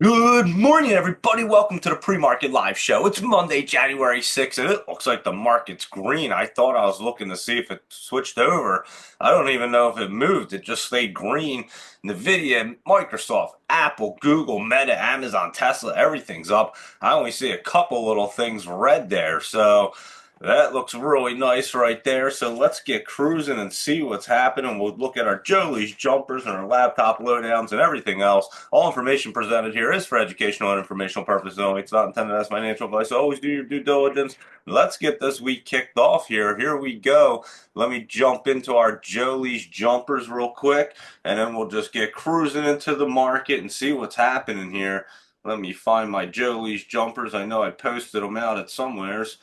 Good morning, everybody. Welcome to the pre-market live show. It's Monday, January 6th, and it looks like the market's green. I thought I was looking to see if it switched over. I don't even know if it moved. It just stayed green. Nvidia, Microsoft, Apple, Google, Meta, Amazon, Tesla, everything's up. I only see a couple little things red there. So that looks really nice right there. So let's get cruising and see what's happening. We'll look at our Jolie's jumpers and our laptop lowdowns and everything else. All information presented here is for educational and informational purposes only. It's not intended as financial advice. So always do your due diligence. Let's get this week kicked off here. Here we go. Let me jump into our Jolie's jumpers real quick, and then we'll just get cruising into the market and see what's happening here. Let me find my Jolie's jumpers. I know I posted them out at somewheres.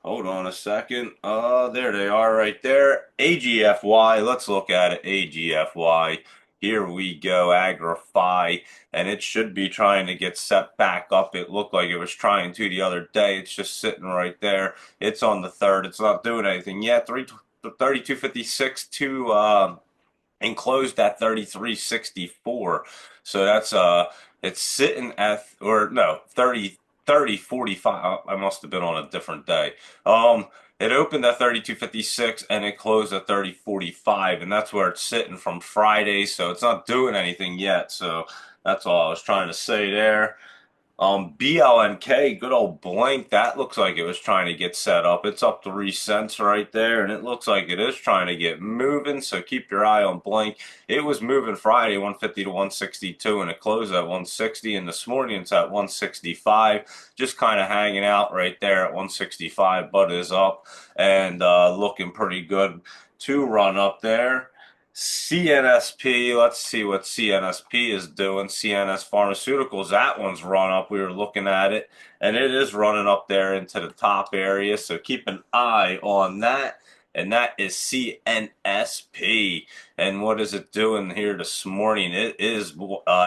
Hold on a second. There they are right there. AGFY. Let's look at it. AGFY. Here we go. Agrify. And it should be trying to get set back up. It looked like it was trying to the other day. It's just sitting right there. It's on the third. It's not doing anything yet. 32.56 to and closed at 33.64. So that's it's sitting at, or no, 30.45. I must have been on a different day. It opened at 32.56 and it closed at 30.45, and that's where it's sitting from Friday. So it's not doing anything yet. So that's all I was trying to say there. BLNK, good old Blink, that looks like it was trying to get set up. It's up 3 cents right there, and it looks like it is trying to get moving, so keep your eye on Blink. It was moving Friday, 150 to 162, and it closed at 160, and this morning it's at 165, just kind of hanging out right there at 165, but is up and looking pretty good to run up there. CNSP, let's see what CNSP is doing. CNS Pharmaceuticals, that one's run up. We were looking at it, and it is running up there into the top area. So keep an eye on that. And that is CNSP. And what is it doing here this morning? It is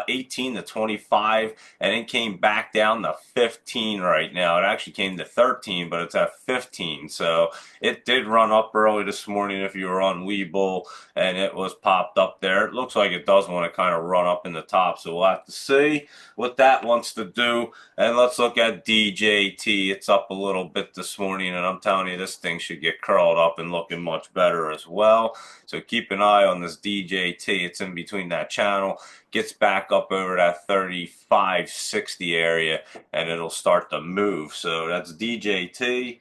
18 to 25, and it came back down to 15 right now. It actually came to 13, but it's at 15. So it did run up early this morning if you were on Webull, and it was popped up there. It looks like it does want to kind of run up in the top, so we'll have to see what that wants to do. And let's look at DJT. It's up a little bit this morning, and I'm telling you, this thing should get curled up and looking much better as well. So keep an eye on this DJT. It's in between that channel, gets back up over that 35.60 area, and it'll start to move. So that's DJT.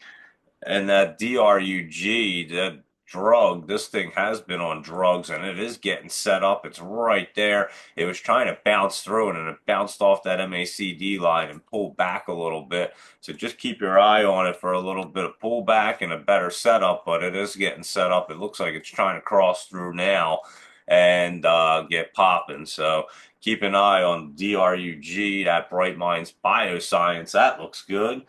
And that DRUG, that drug, this thing has been on drugs, and it is getting set up. It's right there. It was trying to bounce through it, and it bounced off that MACD line and pulled back a little bit. So just keep your eye on it for a little bit of pullback and a better setup, but it is getting set up. It looks like it's trying to cross through now and get popping. So keep an eye on DRUG, that Bright Minds Bioscience. That looks good.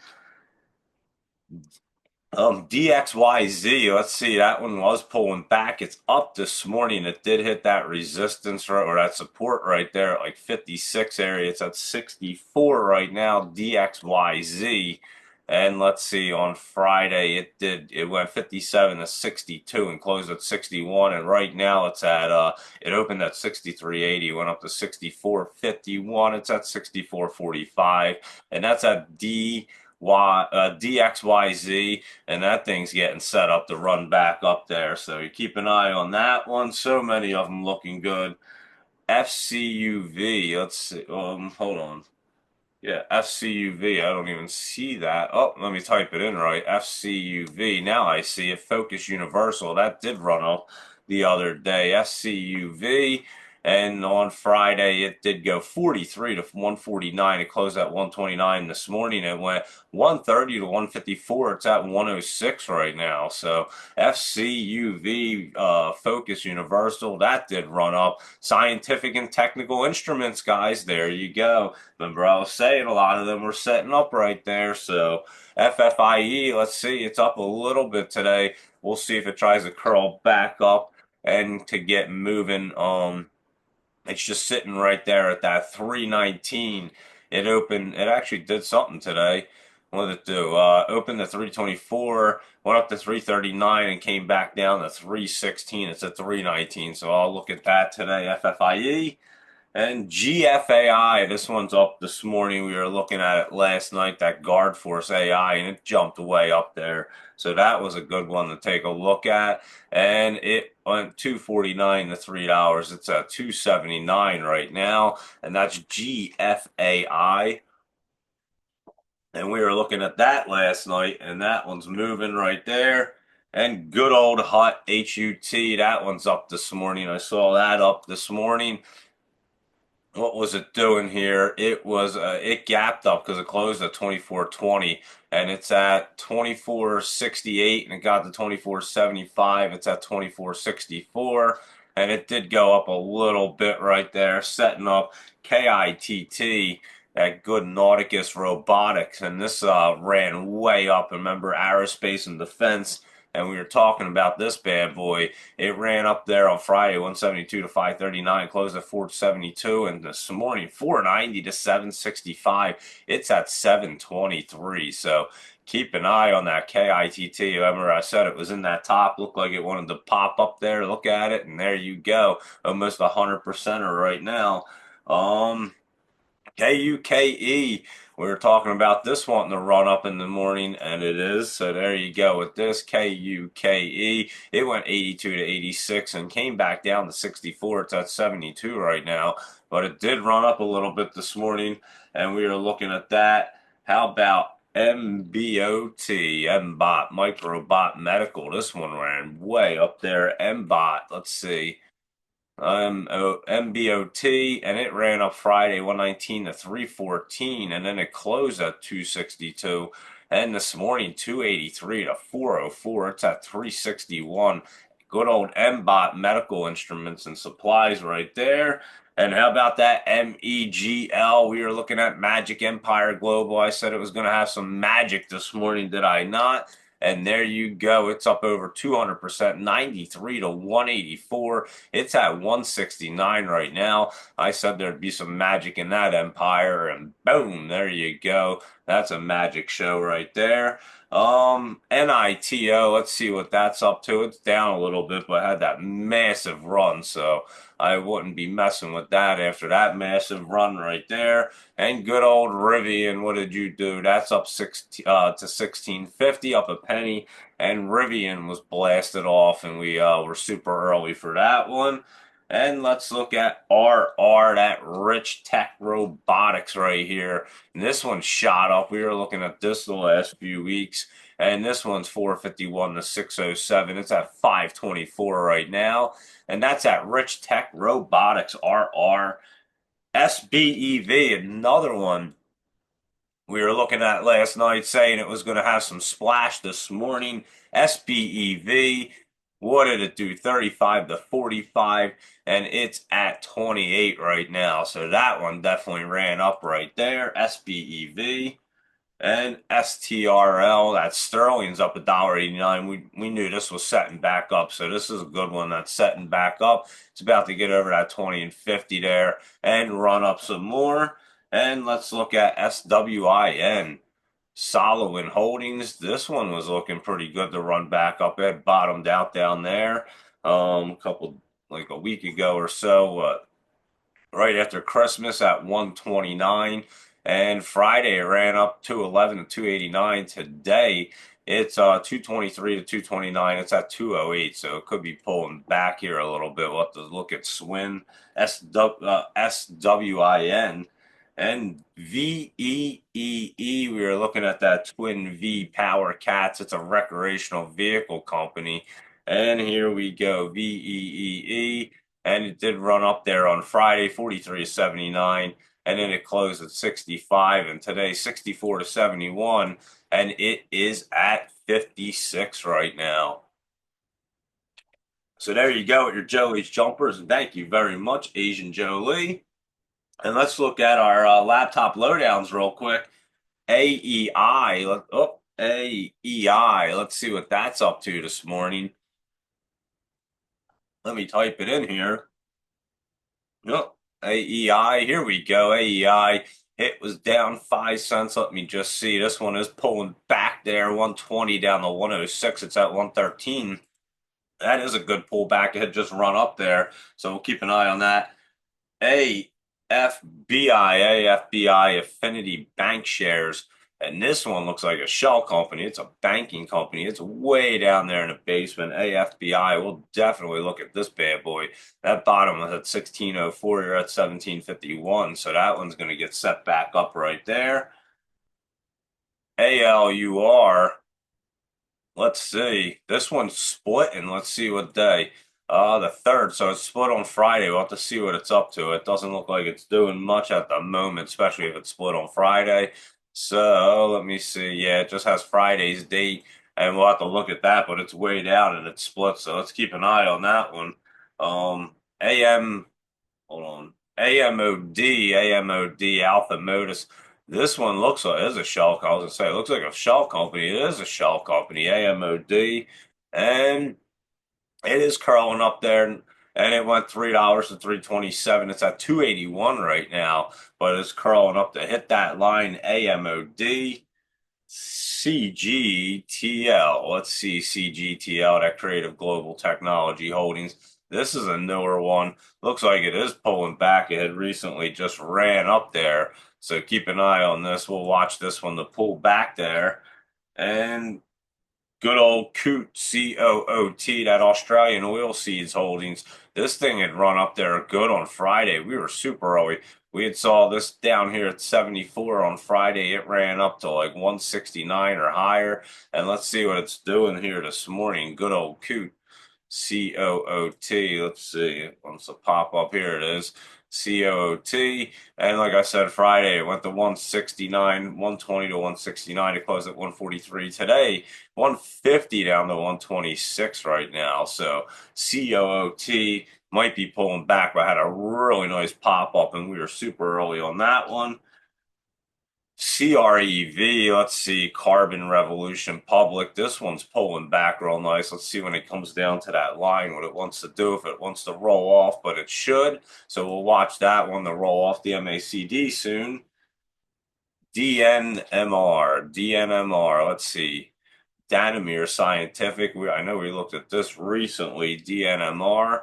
DXYZ, let's see, that one was pulling back. It's up this morning. It did hit that resistance or that support right there at like 56 area. It's at 64 right now, DXYZ. And let's see, on Friday it went 57 to 62 and closed at 61. And right now it's at it opened at 63.80, went up to 64.51. It's at 64.45, and that's at DXYZ, and that thing's getting set up to run back up there. So you keep an eye on that one. So many of them looking good. FCUV, let's see. Hold on. Yeah, FCUV. I don't even see that. Oh, let me type it in right. FCUV. Now I see it. Focus Universal. That did run up the other day. FCUV. And on Friday, it did go 43 to 149. It closed at 129 this morning. It went 130 to 154. It's at 106 right now. So FCUV, Focus Universal, that did run up. Scientific and Technical Instruments, guys, there you go. Remember, I was saying a lot of them were setting up right there. So FFIE, let's see, it's up a little bit today. We'll see if it tries to curl back up and to get moving. It's just sitting right there at that 319. It opened, it actually did something today. What did it do? Opened at 324, went up to 339, and came back down to 316. It's at 319. So I'll look at that today, FFIE. And GFAI, this one's up this morning. We were looking at it last night, that Guard Force AI, and it jumped way up there. So that was a good one to take a look at. And it went 249 to $3. It's at 279 right now, and that's GFAI. And we were looking at that last night, and that one's moving right there. And good old HUT, that one's up this morning. I saw that up this morning. What was it doing here? It gapped up because it closed at 24.20 and it's at 24.68 and it got to 24.75. It's at 24.64 and it did go up a little bit right there, setting up KITT at Good Nauticus Robotics, and this ran way up. Remember aerospace and defense, and we were talking about this bad boy. It ran up there on Friday, 172 to 539, closed at 472, and this morning 490 to 765. It's at 723. So keep an eye on that KITT. Remember, I said it was in that top, looked like it wanted to pop up there. Look at it, and there you go, almost 100%er right now. KUKE. We were talking about this wanting to run up in the morning, and it is. So there you go with this KUKE. It went 82 to 86 and came back down to 64. It's at 72 right now, but it did run up a little bit this morning, and we are looking at that. How about MBOT, MBOT, Microbot Medical? This one ran way up there. MBOT, let's see. MBOT, and it ran up Friday 119 to 314, and then it closed at 262. And this morning 283 to 404. It's at 361. Good old MBOT Medical Instruments and Supplies right there. And how about that MEGL? We were looking at Magic Empire Global. I said it was going to have some magic this morning, did I not? And there you go. It's up over 200%, 93 to 184. It's at 169 right now. I said there'd be some magic in that empire, and boom, there you go. That's a magic show right there. NITO, let's see what that's up to. It's down a little bit, but had that massive run, so I wouldn't be messing with that after that massive run right there. And good old Rivian, what did you do? That's up to 1650, up a penny. And Rivian was blasted off, and we were super early for that one. And let's look at RR, that Rich Tech Robotics right here. And this one shot up. We were looking at this the last few weeks. And this one's 451 to 607. It's at 524 right now. And that's at Rich Tech Robotics, RR. SBEV, another one we were looking at last night, saying it was going to have some splash this morning. SBEV, what did it do? 35 to 45, and it's at 28 right now. So that one definitely ran up right there. SBEV. And STRL, that Sterling's up $1.89. We knew this was setting back up, so this is a good one that's setting back up. It's about to get over that 20 and 50 there and run up some more. And let's look at SWIN, Solomon Holdings. This one was looking pretty good to run back up. It bottomed out down there like a week ago or so. Right after Christmas at 129. And Friday it ran up 211 to 289. Today it's 223 to 229. It's at 208, so it could be pulling back here a little bit. We'll have to look at SWIN, SWIN, and VEEE. We were looking at that Twin V Power Cats. It's a recreational vehicle company. And here we go, VEEE. And it did run up there on Friday, 43 to 79, and then it closed at 65, and today 64 to 71, and it is at 56 right now. So there you go with your Joey's jumpers, and thank you very much, Asian Jolie. And let's look at our laptop lowdowns real quick. AEI, AEI. Let's see what that's up to this morning. Let me type it in here. Yep. AEI, here we go. AEI, it was down 5 cents. Let me just see. This one is pulling back there, 120 down to 106. It's at 113. That is a good pullback. It had just run up there, so we'll keep an eye on that. FBI Affinity Bank Shares. And this one looks like a shell company. It's a banking company. It's way down there in the basement. AFBI, we'll definitely look at this bad boy. That bottom was at 1604. You're at 1751. So that one's going to get set back up right there. ALUR. Let's see. This one's split, and let's see what day. The third. So it's split on Friday. We'll have to see what it's up to. It doesn't look like it's doing much at the moment, especially if it's split on Friday. So let me see. Yeah, it just has Friday's date, and we'll have to look at that, but it's way down and it's split. So let's keep an eye on that one. AM. Hold on. AMOD, Alpha Modus. This one looks like it is a shell company. I was gonna say it looks like a shell company. It is a shell company, AMOD, and it is curling up there, and it went $3 to 327. It's at 281 right now, but it's curling up to hit that line. AMOD. CGTL. Let's see CGTL, that Creative Global Technology Holdings. This is a newer one. Looks like it is pulling back. It had recently just ran up there. So keep an eye on this. We'll watch this one to pull back there. And good old Coot, COOT, that Australian Oilseeds Holdings. This thing had run up there good on Friday. We were super early. We had saw this down here at 74 on Friday. It ran up to like 169 or higher. And let's see what it's doing here this morning. Good old Coot. COOT. Let's see. It wants to pop up. Here it is. COOT. And like I said, Friday it went to 169, 120 to 169. It closed at 143 today. 150 down to 126 right now. So COOT might be pulling back, but had a really nice pop up, and we were super early on that one. CREV, let's see, Carbon Revolution Public. This one's pulling back real nice. Let's see when it comes down to that line, what it wants to do, if it wants to roll off, but it should. So we'll watch that one to roll off the MACD soon. DNMR, let's see. Danomir Scientific. I know we looked at this recently, DNMR.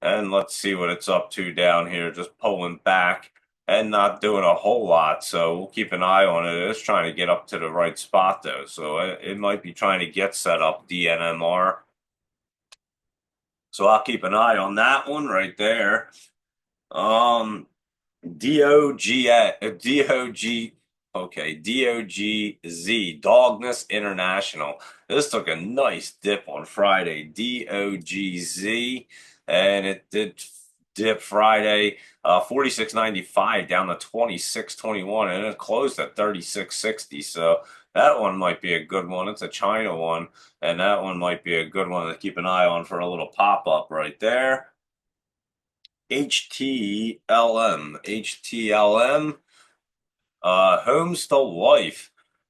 And let's see what it's up to down here, just pulling back and not doing a whole lot. So we'll keep an eye on it. It's trying to get up to the right spot, though. So it might be trying to get set up, DNMR. So I'll keep an eye on that one right there. DOG, okay, DOGZ, Dogness International. This took a nice dip on Friday, DOGZ, and it did dip Friday, 46.95 down to 26.21, and it closed at 36.60. So that one might be a good one. It's a China one, and that one might be a good one to keep an eye on for a little pop up right there. HTLM, Homes to Life.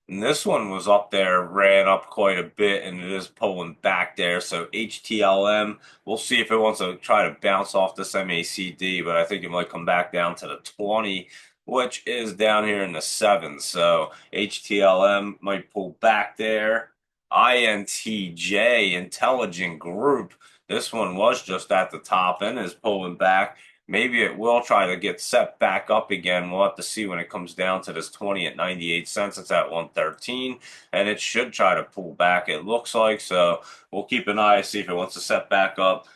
And this one was up there, ran up quite a bit, and it is pulling back there. So HTLM, we'll see if it wants to try to bounce off this MACD, but I think it might come back down to the 20, which is down here in the 7. So HTLM might pull back there. INTJ, Intelligent Group. This one was just at the top and is pulling back. Maybe it will try to get set back up again. We'll have to see when it comes down to this 20 at 98 cents. It's at 113, and it should try to pull back, it looks like. So we'll keep an eye to see if it wants to set back up.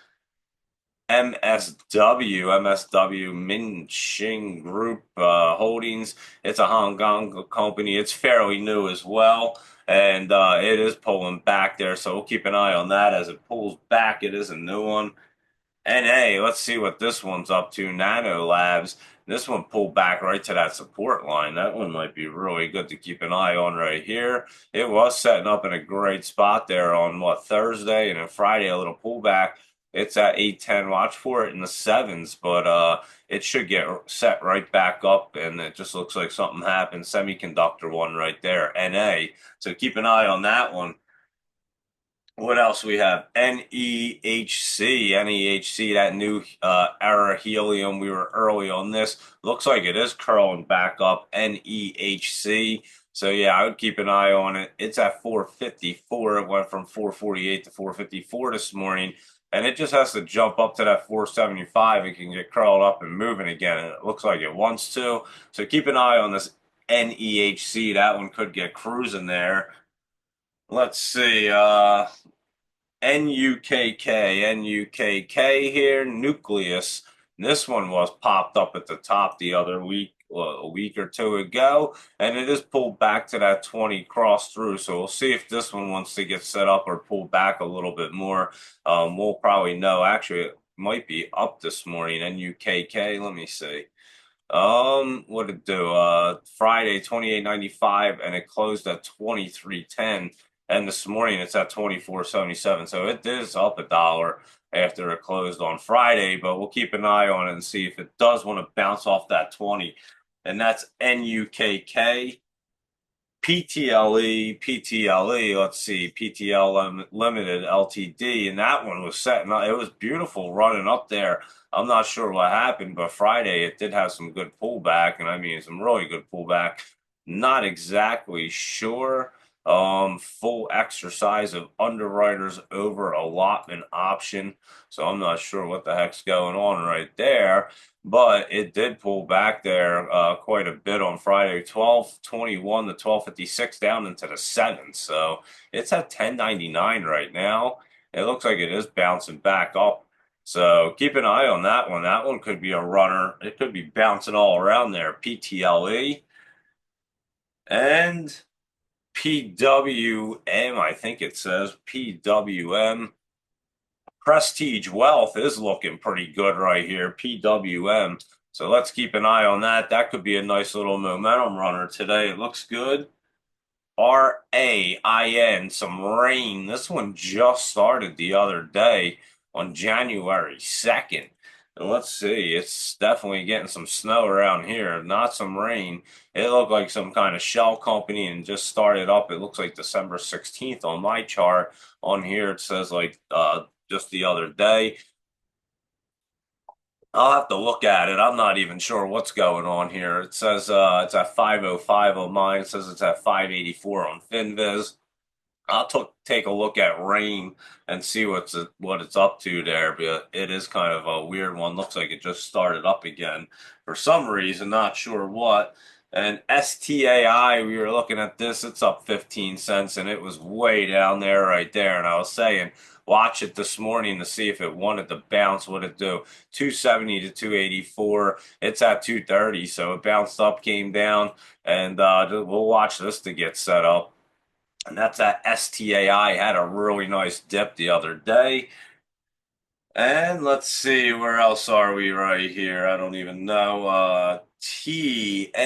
MSW, Minxin Group Holdings. It's a Hong Kong company. It's fairly new as well, and it is pulling back there. So we'll keep an eye on that as it pulls back. It is a new one. NA, let's see what this one's up to. Nano Labs. This one pulled back right to that support line. That one might be really good to keep an eye on right here. It was setting up in a great spot there on Thursday, and then Friday a little pullback. It's at 810. Watch for it in the 7s, but it should get set right back up, and it just looks like something happened. Semiconductor one right there, NA. So keep an eye on that one. What else we have? NEHC, that new era helium. We were early on this. Looks like it is curling back up. NEHC. So yeah, I would keep an eye on it. It's at 454. It went from 448 to 454 this morning. and it just has to jump up to that 475. It can get curled up and moving again, and it looks like it wants to. So keep an eye on this NEHC. That one could get cruising there. Let's see. NUKK here, Nucleus. This one was popped up at the top the other week, a week or two ago, and it is pulled back to that 20 cross through. So we'll see if this one wants to get set up or pull back a little bit more. We'll probably know. Actually, it might be up this morning. NUKK. Let me see. What did it do? Friday 28.95, and it closed at 23.10. And this morning it's at 24.77. So it is up $1 after it closed on Friday, but we'll keep an eye on it and see if it does want to bounce off that 20. And that's NUKK. PTLE, let's see, PTL Limited LTD, and that one was setting up. It was beautiful running up there. I'm not sure what happened, but Friday it did have some good pullback, and I mean some really good pullback. Not exactly sure. Full exercise of underwriters over allotment option. So I'm not sure what the heck's going on right there, but it did pull back there quite a bit on Friday, 12.21 to 12.56 down into the sevens. So it's at 10.99 right now. It looks like it is bouncing back up. So keep an eye on that one. That one could be a runner. It could be bouncing all around there. PTLE and PWM, I think it says PWM. Prestige Wealth is looking pretty good right here, PWM. So let's keep an eye on that. That could be a nice little momentum runner today. It looks good. RAIN, some rain. This one just started the other day on January 2nd. And let's see, it's definitely getting some snow around here, not some rain. It looked like some kind of shell company and just started up. It looks like December 16th on my chart. On here, it says like just the other day. I'll have to look at it. I'm not even sure what's going on here. It says it's at 505 on mine. It says it's at 584 on FinViz. I'll take a look at rain and see what it's up to there, but it is kind of a weird one. Looks like it just started up again for some reason, not sure what. And STAI, we were looking at this, it's up 15 cents and it was way down there right there. And I was saying, watch it this morning to see if it wanted to bounce, what it do. 270 to 284. It's at 230, so it bounced up, came down, and we'll watch this to get set up. And that's at STAI. Had a really nice dip the other day. And let's see, where else are we right here? I don't even know. TAYD,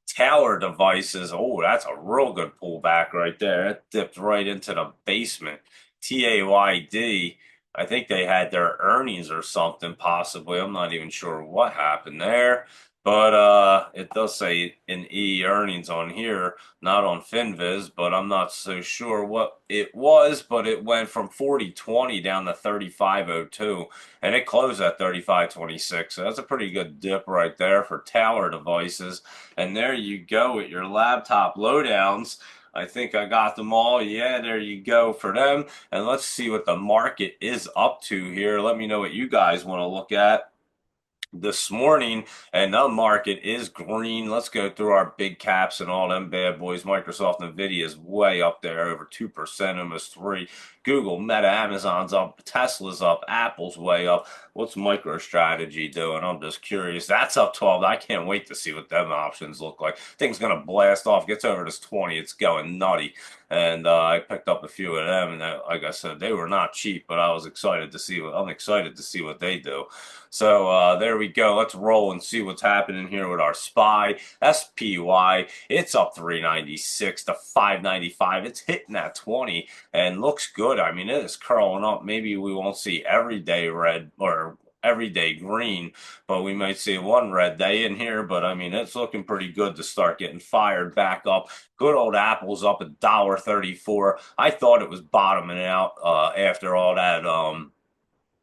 Tower Devices. Oh, that's a real good pullback right there. It dipped right into the basement. TAYD, I think they had their earnings or something, possibly. I'm not even sure what happened there. But it does say an E earnings on here, not on FinViz, but I'm not so sure what it was, but it went from 40.20 down to 35.02, and it closed at 35.26. So that's a pretty good dip right there for Tower Devices. And there you go with your laptop lowdowns. I think I got them all. Yeah, there you go for them. And let's see what the market is up to here. Let me know what you guys want to look at this morning, and the market is green. Let's go through our big caps and all them bad boys. Microsoft, Nvidia is way up there, over 2%, almost 3. Google, Meta, Amazon's up, Tesla's up, Apple's way up. What's MicroStrategy doing? I'm just curious. That's up 12. I can't wait to see what them options look like. Thing's gonna blast off. Gets over this 20. It's going nutty. And I picked up a few of them, and like I said, they were not cheap, but I was excited to see I'm excited to see what they do. So there we go. Let's roll and see what's happening here with our SPY. SPY, it's up 396 to 595. It's hitting that 20 and looks good. I mean, it is curling up. Maybe we won't see everyday red or everyday green, but we might see one red day in here. But I mean, it's looking pretty good to start getting fired back up. Good old Apple's up $1.34. I thought it was bottoming out after all that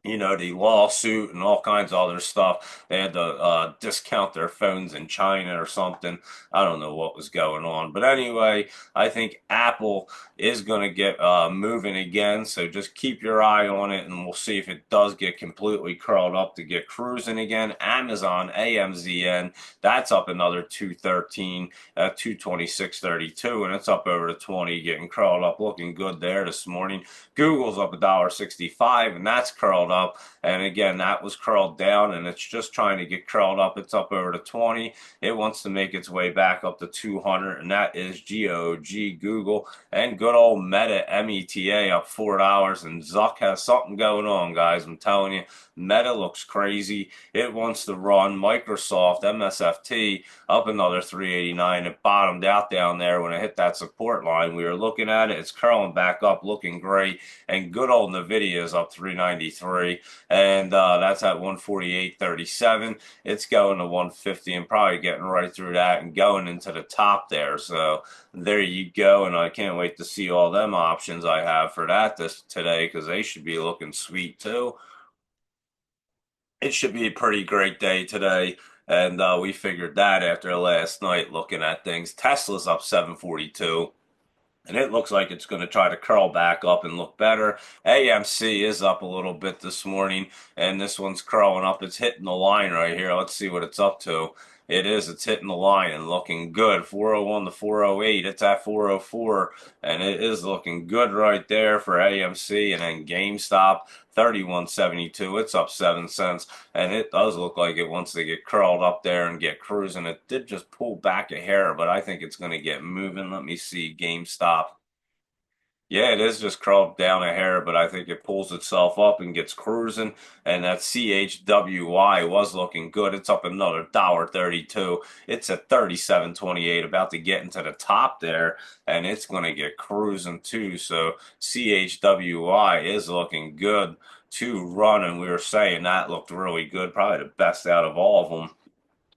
the lawsuit and all kinds of other stuff. They had to discount their phones in China or something. I don't know what was going on. But anyway, I think Apple is going to get moving again. So just keep your eye on it and we'll see if it does get completely curled up to get cruising again. Amazon, AMZN, that's up another 213 at 226.32, and it's up over to 20, getting curled up, looking good there this morning. Google's up $1.65, and that's curled up. And again, that was curled down, and it's just trying to get curled up. It's up over to 20. It wants to make its way back up to 200, and that is GOG Google. And good old Meta, META, up $4. And Zuck has something going on, guys. I'm telling you, Meta looks crazy. It wants to run. Microsoft, MSFT, up another 389. It bottomed out down there when it hit that support line. We were looking at it. It's curling back up, looking great. And good old Nvidia is up 393, and that's at 148.37. It's going to 150 and probably getting right through that and going into the top there. So there you go, and I can't wait to see all them options I have for that today because they should be looking sweet too. It should be a pretty great day today. And we figured that after last night looking at things. Tesla's up 742. And it looks like it's going to try to curl back up and look better. AMC is up a little bit this morning, and this one's curling up. It's hitting the line right here. Let's see what it's up to. It is. It's hitting the line and looking good. 401 to 408. It's at 404, and it is looking good right there for AMC. And then GameStop, 31.72. It's up 7 cents, and it does look like it wants to get curled up there and get cruising. It did just pull back a hair, but I think it's going to get moving. Let me see. GameStop. Yeah, it is just curled down a hair, but I think it pulls itself up and gets cruising. And that CHWY was looking good. It's up another $1.32. It's at 37.28, about to get into the top there, and it's going to get cruising too. So CHWY is looking good to run, and we were saying that looked really good, probably the best out of all of them.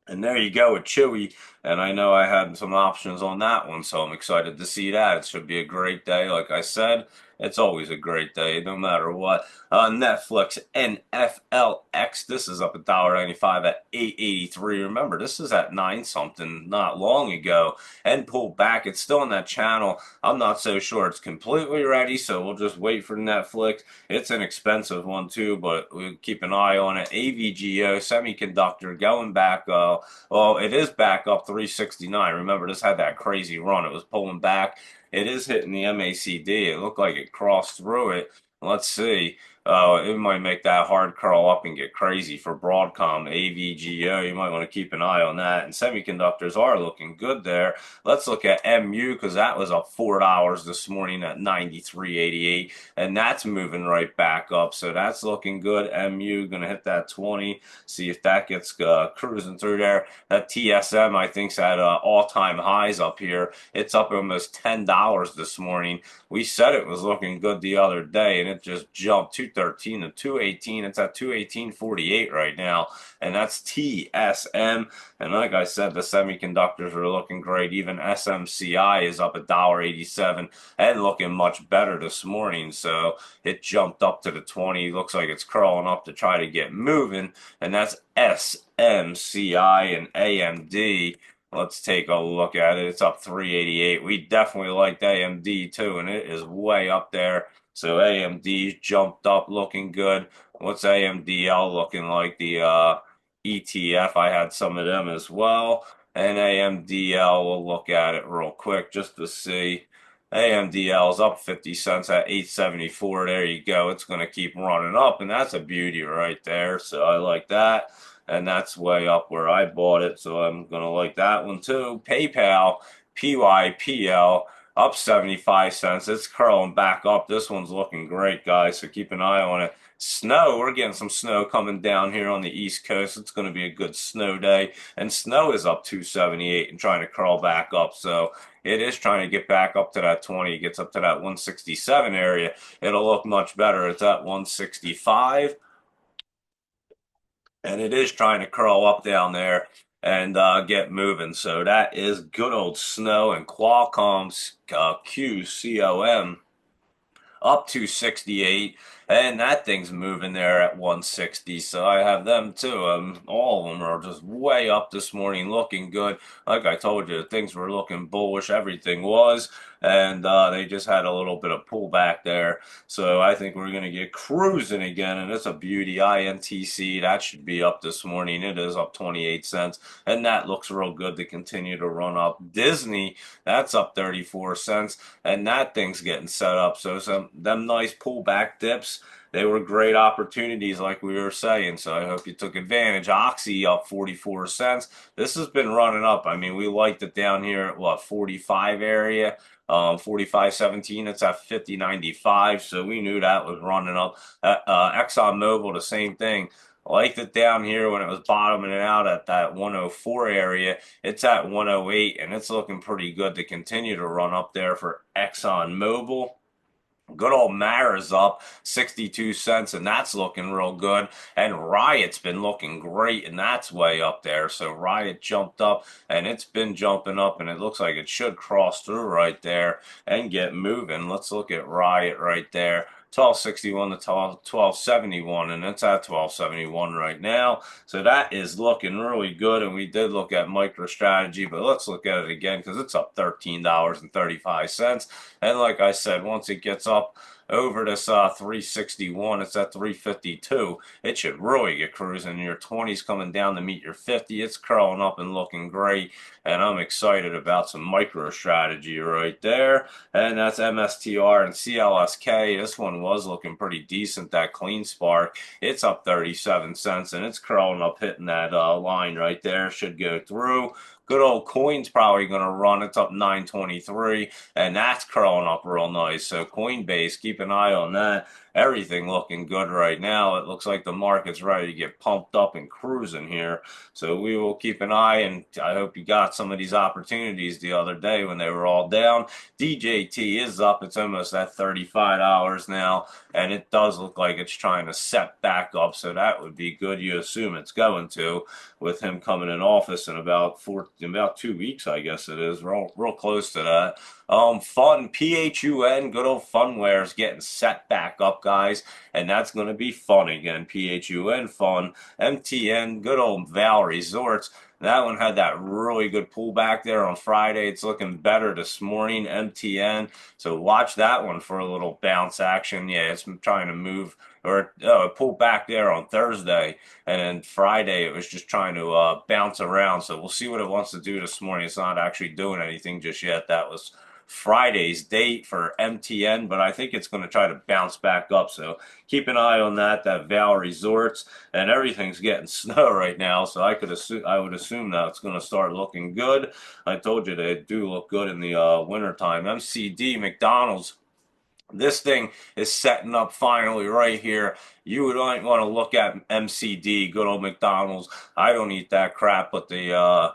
And there you go with Chewy. And I know I had some options on that one, so I'm excited to see that. It should be a great day. Like I said, it's always a great day, no matter what. Netflix, NFLX, this is up $1.95 at 8.83. Remember, this is at 9 something not long ago and pulled back. It's still on that channel. I'm not so sure it's completely ready, so we'll just wait for Netflix. It's an expensive one too, but we'll keep an eye on it. AVGO, semiconductor, going back. Well, it is back up 369. Remember, this had that crazy run. It was pulling back. It is hitting the MACD. It looked like it crossed through it. Let's see. It might make that hard curl up and get crazy for Broadcom, AVGO. You might want to keep an eye on that. And semiconductors are looking good there. Let's look at MU because that was up $4 this morning at 93.88, and that's moving right back up. So that's looking good. MU going to hit that 20. See if that gets cruising through there. That TSM I think's at all-time highs up here. It's up almost $10 this morning. We said it was looking good the other day, and it just jumped 213 to 218. It's at 218.48 right now, and that's TSM. And like I said, the semiconductors are looking great. Even SMCI is up $1.87 and looking much better this morning. So it jumped up to the 20. Looks like it's curling up to try to get moving, and that's SMCI and AMD. Let's take a look at it. It's up 388. We definitely liked AMD too, and it is way up there. So AMD jumped up looking good. What's AMDL looking like? The ETF, I had some of them as well. And AMDL, we'll look at it real quick just to see. AMDL is up 50 cents at 874. There you go. It's going to keep running up, and that's a beauty right there. So I like that. And that's way up where I bought it. So I'm going to like that one too. PayPal, PYPL, up 75 cents. It's curling back up. This one's looking great, guys. So keep an eye on it. Snow, we're getting some snow coming down here on the East Coast. It's going to be a good snow day. And snow is up 278 and trying to curl back up. So it is trying to get back up to that 20. It gets up to that 167 area. It'll look much better. It's at 165. And it is trying to curl up down there and get moving. So that is good old snow. And Qualcomm's QCOM up to 68. and that thing's moving there at 160. So I have them too. All of them are just way up this morning, looking good. Like I told you, things were looking bullish. Everything was, and they just had a little bit of pullback there. So I think we're going to get cruising again, and it's a beauty. INTC, that should be up this morning. It is up 28 cents, and that looks real good to continue to run up. Disney, that's up 34 cents, and that thing's getting set up. So some them nice pullback dips, they were great opportunities, like we were saying. So I hope you took advantage. Oxy up 44 cents. This has been running up. I mean, we liked it down here at what, 45 area. 45.17, it's at 50.95, so we knew that was running up. ExxonMobil, the same thing. I liked it down here when it was bottoming out at that 104 area. It's at 108, and it's looking pretty good to continue to run up there for ExxonMobil. Good old Mara's up 62 cents, and that's looking real good. And Riot's been looking great, and that's way up there. So Riot jumped up, and it's been jumping up, and it looks like it should cross through right there and get moving. Let's look at Riot right there. 1261 to 1271, and it's at 1271 right now. So that is looking really good. And we did look at MicroStrategy, but let's look at it again because it's up $13.35. And like I said, once it gets up over this 361, it's at 352. It should really get cruising. Your 20's coming down to meet your 50. It's curling up and looking great, and I'm excited about some MicroStrategy right there. And that's MSTR and CLSK. This one was looking pretty decent, that Clean Spark. It's up 37 cents, and it's curling up, hitting that line right there. Should go through. Good old Coin's probably going to run. It's up 923, and that's curling up real nice. So Coinbase, keep an eye on that. Everything looking good right now. It looks like the market's ready to get pumped up and cruising here. So we will keep an eye, and I hope you got some of these opportunities the other day when they were all down. DJT is up. It's almost at $35 now, and it does look like it's trying to set back up. So that would be good. You assume it's going to, with him coming in office in about 2 weeks, I guess it is. We're all real close to that. Fun, PHUN, good old Funware is getting set back up, guys, and that's going to be fun again. PHUN, fun. MTN, good old Val Resorts. That one had that really good pullback there on Friday. It's looking better this morning, MTN. So watch that one for a little bounce action. Yeah, it's trying to move, or it pulled back there on Thursday, and then Friday it was just trying to bounce around. So we'll see what it wants to do this morning. It's not actually doing anything just yet. That was Friday's date for MTN, but I think it's going to try to bounce back up. So keep an eye on that. That Val Resorts, and everything's getting snow right now. So I would assume that it's going to start looking good. I told you they do look good in the wintertime. MCD, McDonald's. This thing is setting up finally right here. You would want to look at MCD, good old McDonald's. I don't eat that crap, but the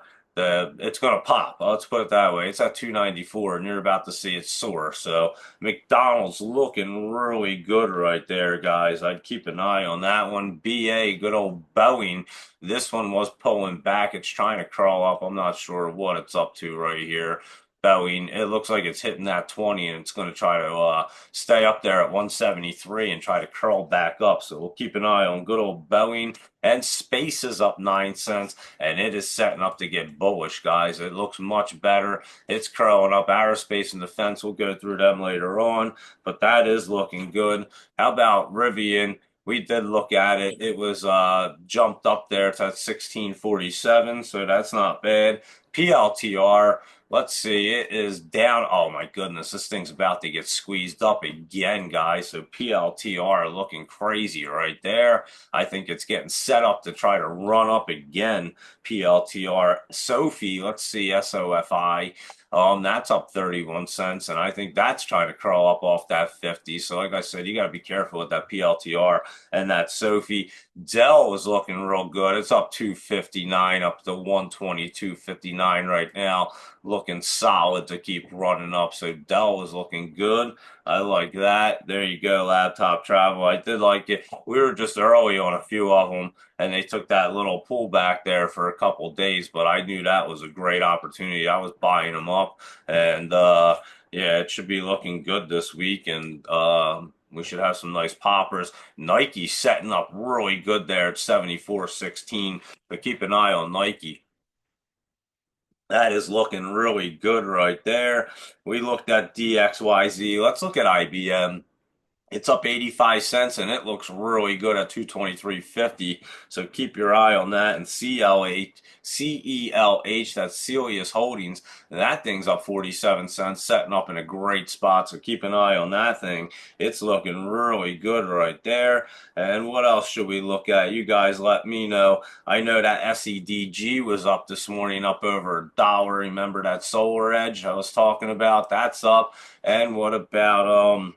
it's gonna pop. Let's put it that way. It's at 294, and you're about to see it soar. So McDonald's looking really good right there, guys. I'd keep an eye on that one. BA, good old Boeing. This one was pulling back. It's trying to crawl up. I'm not sure what it's up to right here. Boeing, it looks like it's hitting that 20, and it's going to try to stay up there at 173 and try to curl back up. So we'll keep an eye on good old Boeing. And Space is up 9 cents, and it is setting up to get bullish, guys. It looks much better. It's curling up. Aerospace and Defense, we'll go through them later on, but that is looking good. How about Rivian? We did look at it. It was jumped up there. It's at 1647, so that's not bad. PLTR, let's see, it is down. Oh my goodness, this thing's about to get squeezed up again, guys. So PLTR looking crazy right there. I think it's getting set up to try to run up again. PLTR. Sophie, let's see, SOFI. That's up 31 cents, and I think that's trying to crawl up off that 50. So like I said, you got to be careful with that PLTR and that Sophie. Dell is looking real good. It's up 259, up to 122.59 right now. Looking solid to keep running up. So Dell is looking good. I like that. There you go, Laptop Travel. I did like it. We were just early on a few of them, and they took that little pullback there for a couple days, but I knew that was a great opportunity. I was buying them up, and yeah, it should be looking good this week. And We should have some nice poppers. Nike setting up really good there at 74.16. But keep an eye on Nike. That is looking really good right there. We looked at DXYZ. Let's look at IBM. It's up 85 cents and it looks really good at 223.50. So keep your eye on that. And CELH, that's Celius Holdings. That thing's up 47 cents, setting up in a great spot. So keep an eye on that thing. It's looking really good right there. And what else should we look at? You guys let me know. I know that SEDG was up this morning, up over $1. Remember that Solar Edge I was talking about? That's up. And what about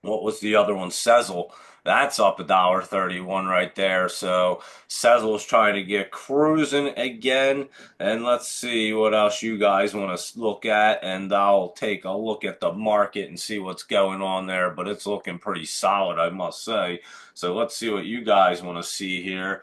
what was the other one? Sezzle. That's up $1.31 right there. So Sezzle's trying to get cruising again. And let's see what else you guys want to look at. And I'll take a look at the market and see what's going on there. But it's looking pretty solid, I must say. So let's see what you guys want to see here.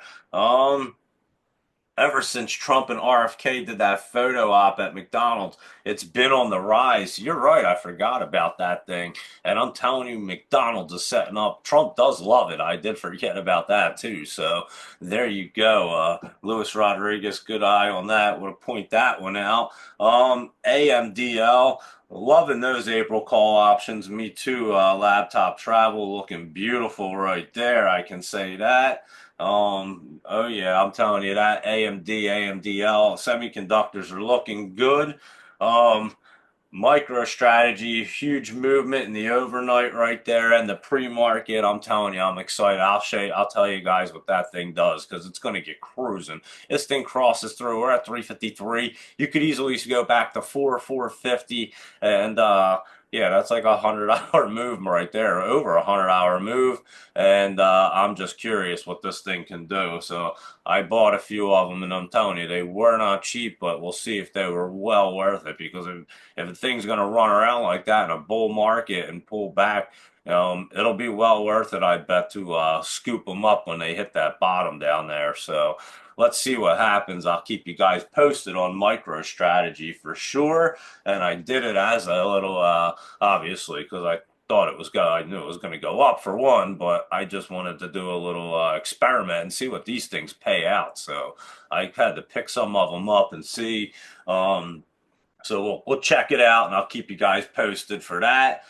Ever since Trump and RFK did that photo op at McDonald's, it's been on the rise. You're right, I forgot about that thing. And I'm telling you, McDonald's is setting up. Trump does love it. I did forget about that too. So there you go. Luis Rodriguez, good eye on that. Want to point that one out. AMDL. Loving those April call options. Me too. Laptop travel looking beautiful right there. I can say that. Oh yeah, I'm telling you that AMDL semiconductors are looking good. Um, MicroStrategy, huge movement in the overnight right there and the pre-market. I'm telling you, I'm excited. I'll tell you guys what that thing does because it's going to get cruising. This thing crosses through. We're at 353. You could easily go back to 450 and yeah, that's like $100 move right there, over $100 move. And I'm just curious what this thing can do. So I bought a few of them, and I'm telling you, they were not cheap, but we'll see if they were well worth it because if the thing's going to run around like that in a bull market and pull back, it'll be well worth it, I bet, to scoop them up when they hit that bottom down there. So let's see what happens. I'll keep you guys posted on MicroStrategy for sure. And I did it as a little, obviously, because I knew it was going to go up for one, but I just wanted to do a little experiment and see what these things pay out. So I had to pick some of them up and see. So we'll check it out, and I'll keep you guys posted for that.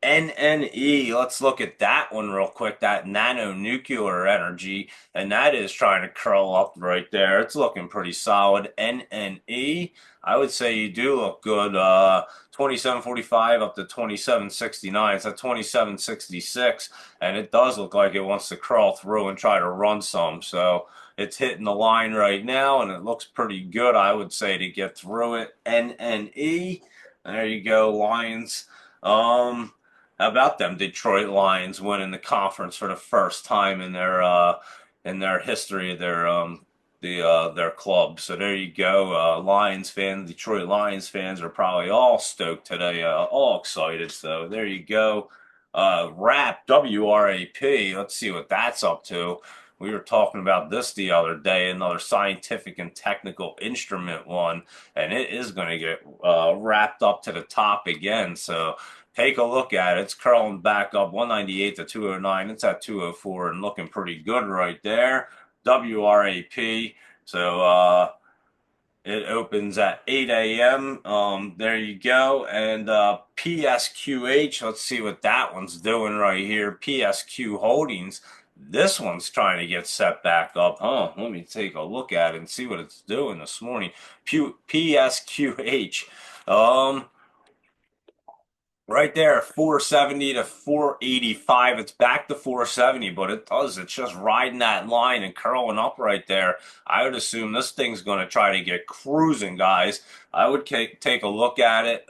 NNE, let's look at that one real quick, that nano nuclear energy, and that is trying to curl up right there. It's looking pretty solid. NNE, I would say you do look good. 27.45 up to 27.69. It's at 27.66, and it does look like it wants to crawl through and try to run some. So it's hitting the line right now, and it looks pretty good, I would say, to get through it. NNE, there you go, Lions. How about them Detroit Lions winning the conference for the first time in their history, their club. So there you go. Lions fans, Detroit Lions fans are probably all stoked today, all excited. So there you go. WRAP, WRAP. Let's see what that's up to. We were talking about this the other day, another scientific and technical instrument one, and it is going to get wrapped up to the top again. So take a look at it. It's curling back up 198 to 209. It's at 204 and looking pretty good right there. WRAP. So it opens at 8 a.m. There you go. And PSQH, let's see what that one's doing right here. PSQ Holdings. This one's trying to get set back up. Let me take a look at it and see what it's doing this morning. PSQH. Right there, 470 to 485. It's back to 470, but it's just riding that line and curling up right there. I would assume this thing's going to try to get cruising, guys. I would take a look at it.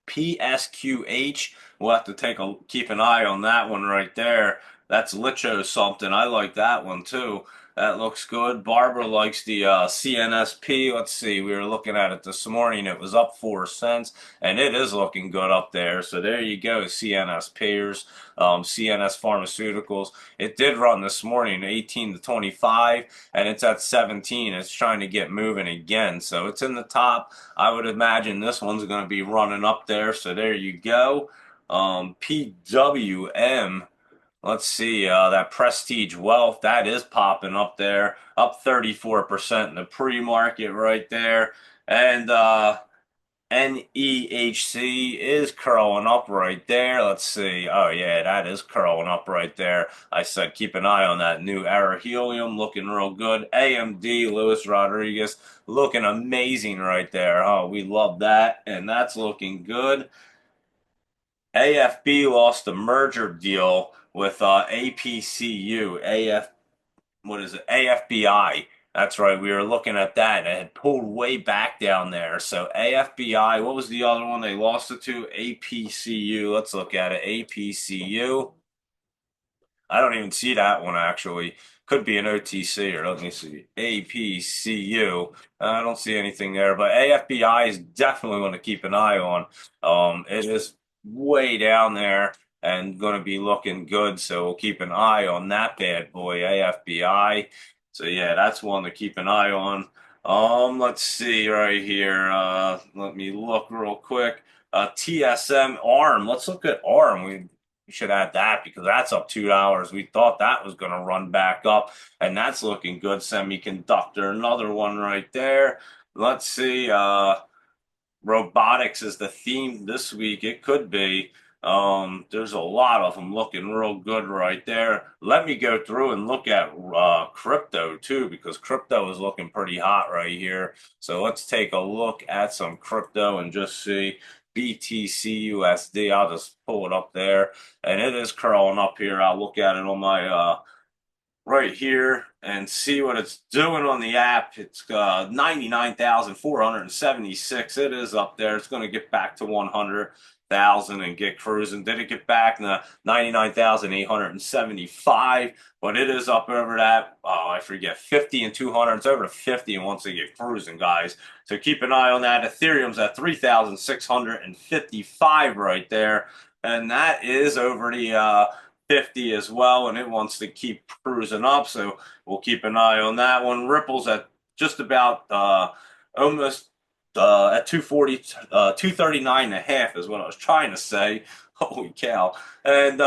PSQH, we'll have to keep an eye on that one right there. That's Licho something. I like that one too. That looks good. Barbara likes the CNSP. Let's see. We were looking at it this morning. It was up 4 cents, and it is looking good up there. So there you go, CNSPers, CNS Pharmaceuticals. It did run this morning, 18 to 25, and it's at 17. It's trying to get moving again. So it's in the top. I would imagine this one's going to be running up there. So there you go. PWM. Let's see, that Prestige Wealth, that is popping up there, up 34% in the pre-market right there. And NEHC is curling up right there. Let's see. Oh, yeah, that is curling up right there. I said keep an eye on that new Era Helium, looking real good. AMD, Luis Rodriguez, looking amazing right there. Oh, we love that, and that's looking good. AFB lost a merger deal with APCU. What is it? AFBI. That's right. We were looking at that. It had pulled way back down there. So AFBI, what was the other one they lost it to? APCU. Let's look at it. APCU. I don't even see that one actually. Could be an OTC or let me see. APCU. I don't see anything there, but AFBI is definitely one to keep an eye on. It is way down there and going to be looking good, so we'll keep an eye on that bad boy, AFBI. So yeah, that's one to keep an eye on. Let's see right here. Let me look real quick. TSM ARM. Let's look at ARM. We should add that because that's up $2. We thought that was going to run back up, and that's looking good. Semiconductor, another one right there. Let's see. Robotics is the theme this week. It could be. There's a lot of them looking real good right there. Let me go through and look at crypto too, because crypto is looking pretty hot right here. So let's take a look at some crypto and just see. BTC I'll just pull it up there, and it is curling up here. I'll look at it on my right here and see what it's doing on the app. It's 99,476. It is up there. It's going to get back to 100,000 and get cruising. Did it get back in the 99,875? But it is up over that. Oh, I forget, 50 and 200. It's over to 50 and once they get cruising, guys. So keep an eye on that. Ethereum's at 3,655 right there. And that is over the 50 as well, and it wants to keep cruising up, so we'll keep an eye on that one. Ripple's at just about almost at 240, 239 and a half is what I was trying to say. Holy cow. And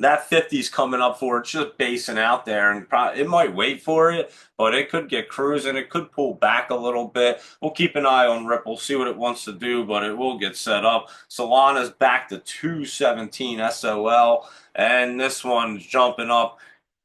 that 50 is coming up for it. It's just basing out there, and it might wait for it, but it could get cruising. It could pull back a little bit. We'll keep an eye on Ripple, see what it wants to do, but it will get set up. Solana's back to 217 SOL, and this one's jumping up.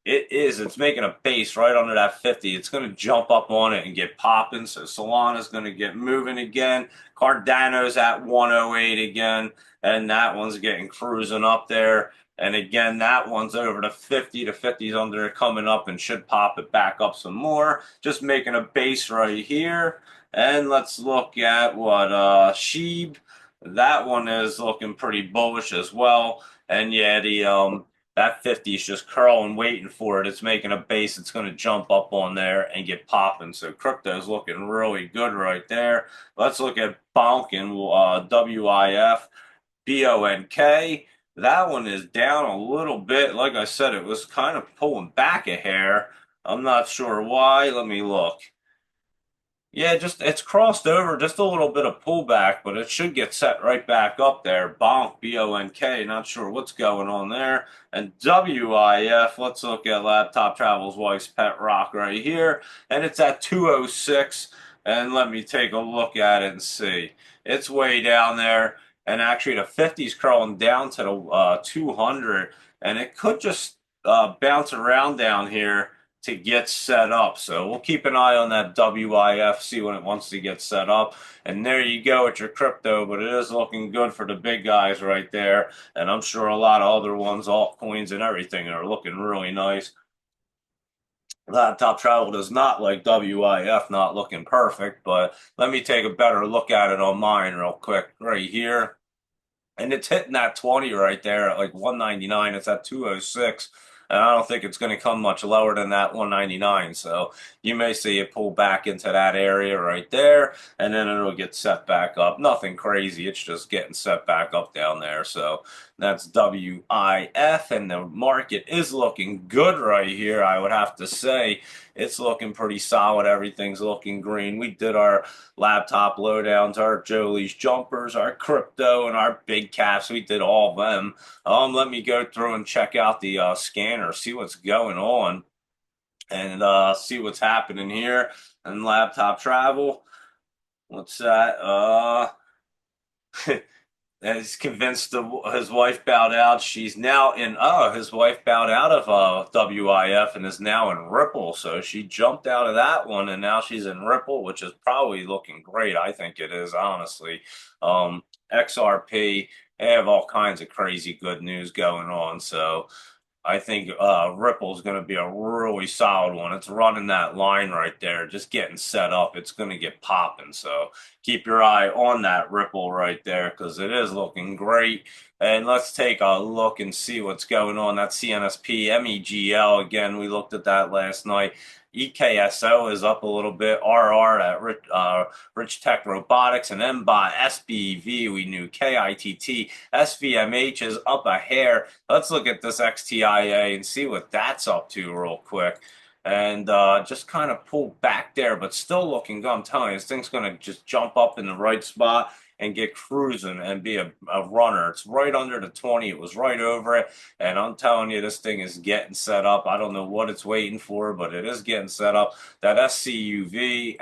It's making a base right under that 50. It's going to jump up on it and get popping. So Solana's going to get moving again. Cardano's at 108 again, and that one's getting cruising up there. And again, that one's over to 50. The 50's under it coming up and should pop it back up some more. Just making a base right here. And let's look at what Sheeb. That one is looking pretty bullish as well. And yeah, the that 50 is just curling, waiting for it. It's making a base. It's going to jump up on there and get popping. So crypto is looking really good right there. Let's look at Bonkin, WIF, BONK. That one is down a little bit. Like I said, it was kind of pulling back a hair. I'm not sure why. Let me look. Yeah, just it's crossed over just a little bit of pullback, but it should get set right back up there. Bonk, BONK, not sure what's going on there. And WIF, let's look at Laptop Travels Wife's Pet Rock right here. And it's at 206. And let me take a look at it and see. It's way down there. And actually the 50 is crawling down to the 200. And it could just bounce around down here to get set up. So we'll keep an eye on that WIF, see when it wants to get set up. And there you go with your crypto, but it is looking good for the big guys right there. And I'm sure a lot of other ones, altcoins and everything, are looking really nice. Laptop Travel does not like WIF not looking perfect, but let me take a better look at it on mine real quick right here. And it's hitting that 20 right there at like 199. It's at 206. And I don't think it's going to come much lower than that 199. So you may see it pull back into that area right there, and then it'll get set back up. Nothing crazy. It's just getting set back up down there. So That's WIF, and the market is looking good right here. I would have to say it's looking pretty solid. Everything's looking green. We did our laptop lowdowns, our Jolie's jumpers, our crypto, and our big caps. We did all of them. Let me go through and check out the scanner, see what's going on, and see what's happening here. And laptop travel. What's that? And he's convinced his wife bowed out. She's now in, his wife bowed out of WIF and is now in Ripple. So she jumped out of that one and now she's in Ripple, which is probably looking great. I think it is, honestly. XRP, they have all kinds of crazy good news going on. So I think Ripple's going to be a really solid one. It's running that line right there, just getting set up. It's going to get popping. So keep your eye on that Ripple right there because it is looking great. And let's take a look and see what's going on. That CNSP, MEGL, again, we looked at that last night. EKSO is up a little bit. RR at Rich Tech Robotics and MBOT SBV. We knew KITT. SVMH is up a hair. Let's look at this XTIA and see what that's up to real quick. And just kind of pull back there, but still looking good. I'm telling you, this thing's going to just jump up in the right spot and get cruising and be a runner. It's right under the 20. It was right over it. And I'm telling you, this thing is getting set up. I don't know what it's waiting for, but it is getting set up. That FCUV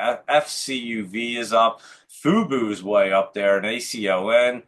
is up. Fubu's way up there, and ACON.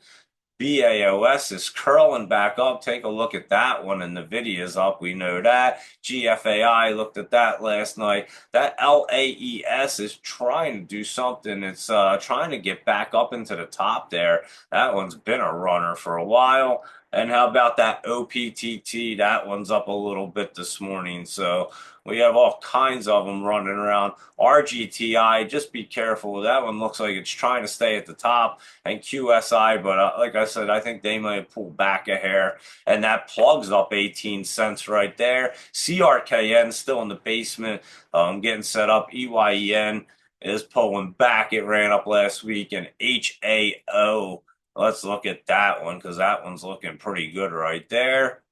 BAOS is curling back up. Take a look at that one. NVIDIA's up. We know that. GFAI, looked at that last night. That LAES is trying to do something. It's trying to get back up into the top there. That one's been a runner for a while. And how about that OPTT? That one's up a little bit this morning. So we have all kinds of them running around. RGTI, just be careful. That one looks like it's trying to stay at the top. And QSI, but like I said, I think they might pull back a hair. And that plugs up 18 cents right there. CRKN still in the basement, getting set up. EYEN is pulling back. It ran up last week. And HAO, let's look at that one because that one's looking pretty good right there.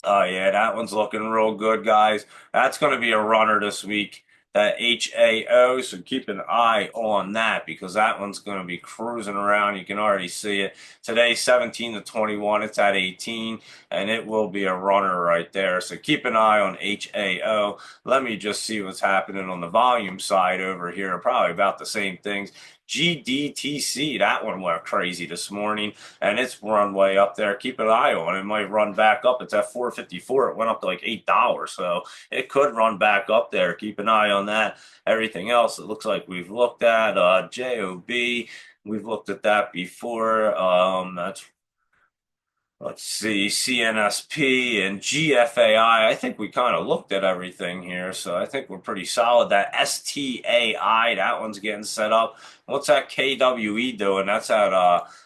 Oh, yeah, that one's looking real good, guys. That's going to be a runner this week, that HAO, so keep an eye on that because that one's going to be cruising around. You can already see it. Today, 17 to 21, it's at 18, and it will be a runner right there. So keep an eye on HAO. Let me just see what's happening on the volume side over here. Probably about the same things. GDTC, that one went crazy this morning, and it's run way up there. Keep an eye on it. It might run back up. It's at 454. It went up to like $8, so it could run back up there. Keep an eye on that. Everything else, it looks like we've looked at. JOB, we've looked at that before. That's Let's see, CNSP and GFAI. I think we kind of looked at everything here, so I think we're pretty solid. That STAI, that one's getting set up. What's that KWE doing? That's at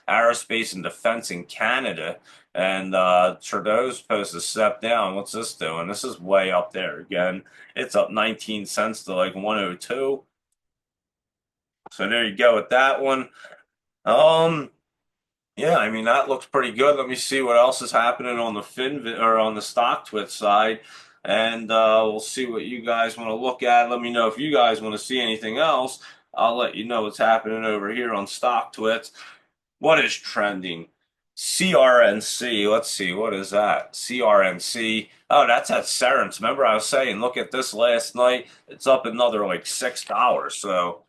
Aerospace and Defense in Canada. And Trudeau's supposed to step down. What's this doing? This is way up there again. It's up 19 cents to like 102. So there you go with that one. Yeah, I mean that looks pretty good. Let me see what else is happening on the or on the StockTwits side, and we'll see what you guys want to look at. Let me know if you guys want to see anything else. I'll let you know what's happening over here on StockTwits. What is trending? CRNC. Let's see, what is that? CRNC. Oh, that's at Cerence. Remember I was saying, look at this last night. It's up another like $6. So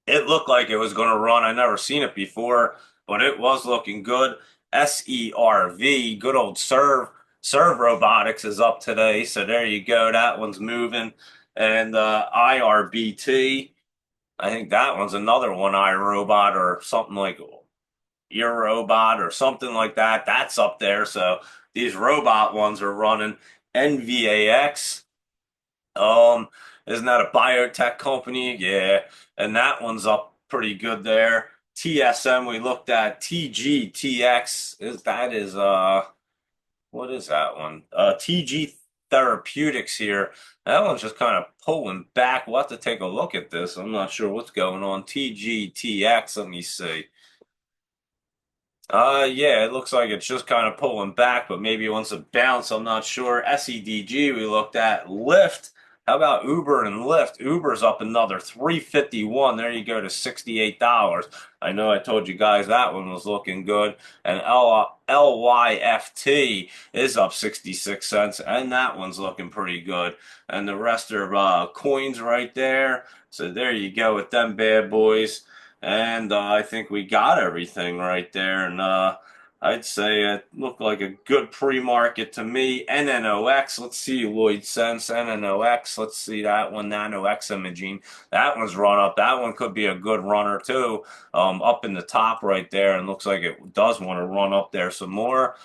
it looked like it was going to run. I never seen it before, but it was looking good. SERV, good old Serve Robotics is up today. So there you go. That one's moving. And IRBT, I think that one's another one, iRobot or something like Earobot or something like that. That's up there. So these robot ones are running. NVAX. Isn't that a biotech company? Yeah, and that one's up pretty good there. TSM, we looked at TGTX. What is that one? TG Therapeutics here. That one's just kind of pulling back. We'll have to take a look at this. I'm not sure what's going on. TGTX, let me see. Yeah, it looks like it's just kind of pulling back, but maybe it wants to bounce. I'm not sure. SEDG, we looked at Lyft. How about Uber and Lyft? Uber's up another 351. There you go to $68. I know I told you guys that one was looking good. And LYFT is up 66 cents, and that one's looking pretty good. And the rest are coins right there. So there you go with them bad boys. And I think we got everything right there. And I'd say it looked like a good pre-market to me. NNOX, let's see, Lloyd Sense, NNOX, let's see that one, NanoX Imaging. That one's run up. That one could be a good runner too, up in the top right there. And looks like it does want to run up there some more.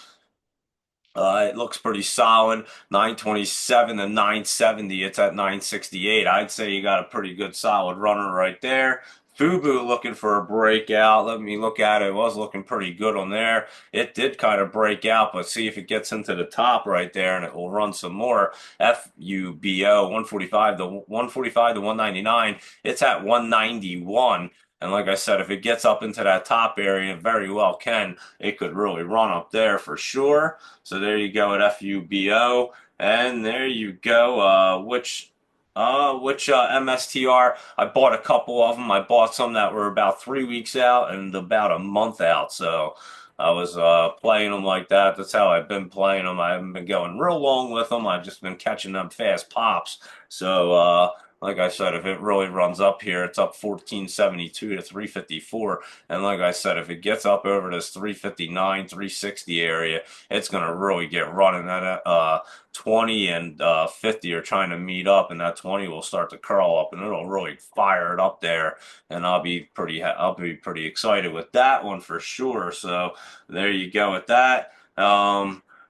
It looks pretty solid. 927 to 970. It's at 968. I'd say you got a pretty good solid runner right there. Fubu looking for a breakout. Let me look at it. It was looking pretty good on there. It did kind of break out, but see if it gets into the top right there and it will run some more. FUBO 145 to 199. It's at 191. And like I said, if it gets up into that top area, very well can. It could really run up there for sure. So there you go at FUBO. And there you go. Which MSTR? I bought a couple of them. I bought some that were about 3 weeks out and about a month out. So I was playing them like that. That's how I've been playing them. I haven't been going real long with them. I've just been catching them fast pops. So like I said, if it really runs up here, it's up 1472 to 354. And like I said, if it gets up over this 359, 360 area, it's going to really get running. That 20 and 50 are trying to meet up, and that 20 will start to curl up, and it'll really fire it up there. And I'll be pretty excited with that one for sure. So there you go with that.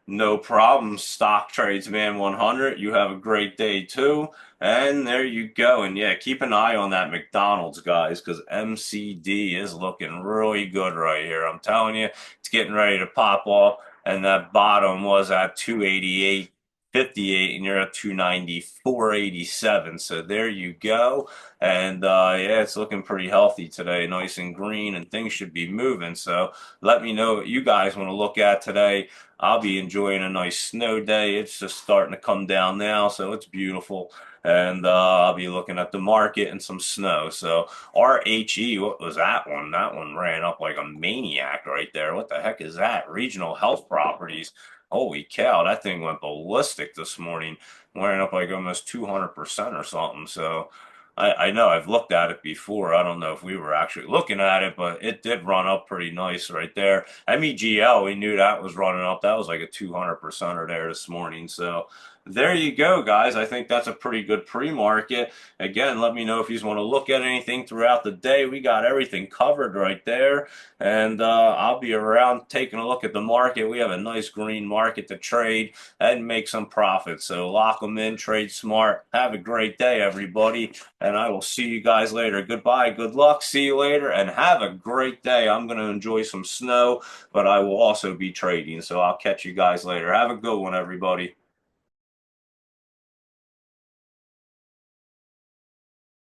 No problem, Stock Tradesman 100. You have a great day too. And there you go. And yeah, keep an eye on that McDonald's, guys, because MCD is looking really good right here. I'm telling you, it's getting ready to pop off. And that bottom was at 288.58, and you're at 294.87. So there you go. And yeah, it's looking pretty healthy today, nice and green, and things should be moving. So let me know what you guys want to look at today. I'll be enjoying a nice snow day. It's just starting to come down now, so it's beautiful. And I'll be looking at the market and some snow. So RHE, what was that one? That one ran up like a maniac right there. What the heck is that? Regional Health Properties. Holy cow, that thing went ballistic this morning. Ran up like almost 200% or something. So I know I've looked at it before. I don't know if we were actually looking at it, but it did run up pretty nice right there. MEGL, we knew that was running up. That was like a 200%er there this morning. So there you go, guys. I think that's a pretty good pre-market. Again, let me know if you want to look at anything throughout the day. We got everything covered right there. And I'll be around taking a look at the market. We have a nice green market to trade and make some profits. So lock them in, trade smart. Have a great day, everybody. And I will see you guys later. Goodbye, good luck, see you later, and have a great day. I'm going to enjoy some snow, but I will also be trading. So I'll catch you guys later. Have a good one, everybody.